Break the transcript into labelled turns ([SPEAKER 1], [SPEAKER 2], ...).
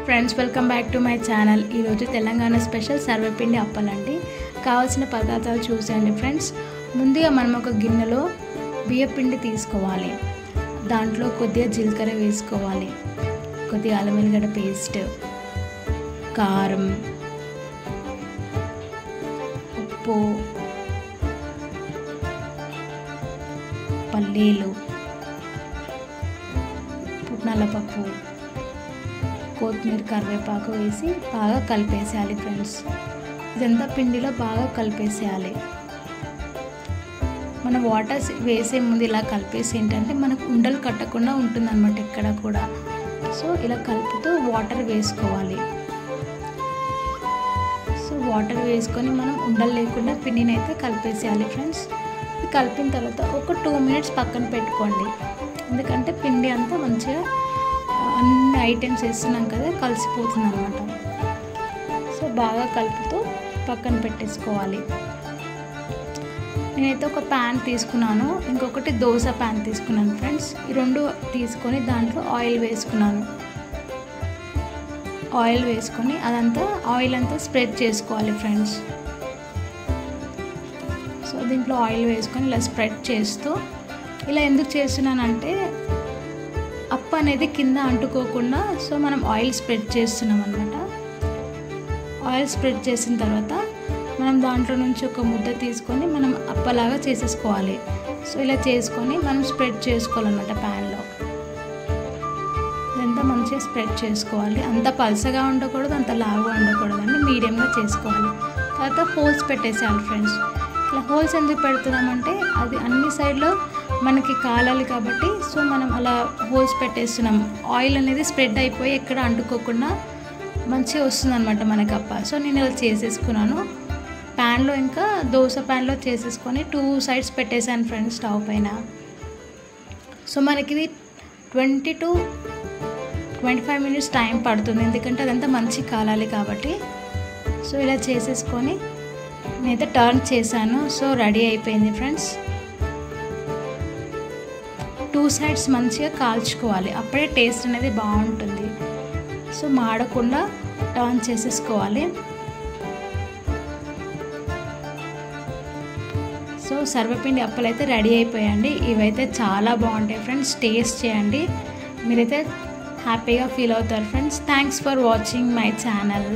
[SPEAKER 1] Friends welcome back to my channel. ఈరోజు Telangana special సర్వపిండి అప్పలండి. కావాల్సిన పదార్థాలు చూసేయండి ఫ్రెండ్స్. ముందుగా మనం ఒక గిన్నెలో బియ్యపిండి తీసుకోవాలి. దాంట్లో కొద్దిగా జీలకర్ర వేసుకోవాలి, కొద్దిగా అల్లం వెల్లిగడ్డ పేస్ట్, కారం, ఉప్పు, పల్లీలు, పుట్నాల పప్పు, కొత్తిమీర, కరివేపాకు వేసి బాగా కలిపేసేయాలి ఫ్రెండ్స్. ఇదంతా పిండిలో బాగా కలిపేసేయాలి. మనం వాటర్ వేసే ముందు ఇలా కలిపేసి ఏంటంటే మనకు ఉండలు కట్టకుండా ఉంటుందన్నమాట ఎక్కడ కూడా. సో ఇలా కలుపుతూ వాటర్ వేసుకోవాలి. సో వాటర్ వేసుకొని మనం ఉండలు లేకుండా పిండిని అయితే కలిపేసేయాలి ఫ్రెండ్స్. కలిపిన తర్వాత ఒక 2 minutes పక్కన పెట్టుకోండి. ఎందుకంటే పిండి అంతా మంచిగా అన్ని ఐటమ్స్ వేస్తున్నాం కదా, కలిసిపోతుంది అన్నమాట. సో బాగా కలుపుతూ పక్కన పెట్టేసుకోవాలి. నేనైతే ఒక ప్యాన్ తీసుకున్నాను, ఇంకొకటి దోశ ప్యాన్ తీసుకున్నాను ఫ్రెండ్స్. ఈ రెండు తీసుకొని దాంట్లో ఆయిల్ వేసుకున్నాను. ఆయిల్ వేసుకొని ఆయిల్ అంతా స్ప్రెడ్ చేసుకోవాలి ఫ్రెండ్స్. సో దీంట్లో ఆయిల్ వేసుకొని ఇలా స్ప్రెడ్ చేస్తూ, ఇలా ఎందుకు చేస్తున్నానంటే అప్ప అనేది కింద అంటుకోకుండా సో మనం ఆయిల్ స్ప్రెడ్ చేస్తున్నాం అన్నమాట. ఆయిల్ స్ప్రెడ్ చేసిన తర్వాత మనం దాంట్లో నుంచి ఒక ముద్ద తీసుకొని మనం అప్పలాగా చేసేసుకోవాలి. సో ఇలా చేసుకొని మనం స్ప్రెడ్ చేసుకోవాలన్నమాట ప్యాన్లో. ఇదంతా మంచిగా స్ప్రెడ్ చేసుకోవాలి. అంత పల్సగా ఉండకూడదు, అంత లావుగా ఉండకూడదు అండి, మీడియంగా చేసుకోవాలి. తర్వాత హోల్స్ పెట్టేసేయాలి ఫ్రెండ్స్. ఇలా హోల్స్ ఎందుకు పెడుతున్నామంటే అది అన్ని సైడ్లో మనకి కాలాలి కాబట్టి. సో మనం అలా హోల్స్ పెట్టేస్తున్నాం. ఆయిల్ అనేది స్ప్రెడ్ అయిపోయి ఎక్కడ అంటుకోకుండా మంచిగా వస్తుంది అనమాట మనకి అప్ప. సో నేను ఇలా చేసేసుకున్నాను ప్యాన్లో. ఇంకా దోశ ప్యాన్లో చేసేసుకొని 2 sides పెట్టేశాను ఫ్రెండ్స్ స్టవ్ పైన. సో మనకి ఇది 20 to 25 minutes టైం పడుతుంది, ఎందుకంటే అదంతా మంచి కాలాలి కాబట్టి. సో ఇలా చేసేసుకొని నేనైతే టర్న్ చేశాను. సో రెడీ అయిపోయింది ఫ్రెండ్స్. 2 sides మంచిగా కాల్చుకోవాలి, అప్పుడే టేస్ట్ అనేది బాగుంటుంది. సో మాడకుండా టర్న్ చేసేసుకోవాలి. సో సర్వపిండి అప్పలు అయితే రెడీ అయిపోయాయండి. ఇవైతే చాలా బాగుంటాయి ఫ్రెండ్స్, టేస్ట్ చేయండి, మీరైతే హ్యాపీగా ఫీల్ అవుతారు friends. Thanks for watching my channel.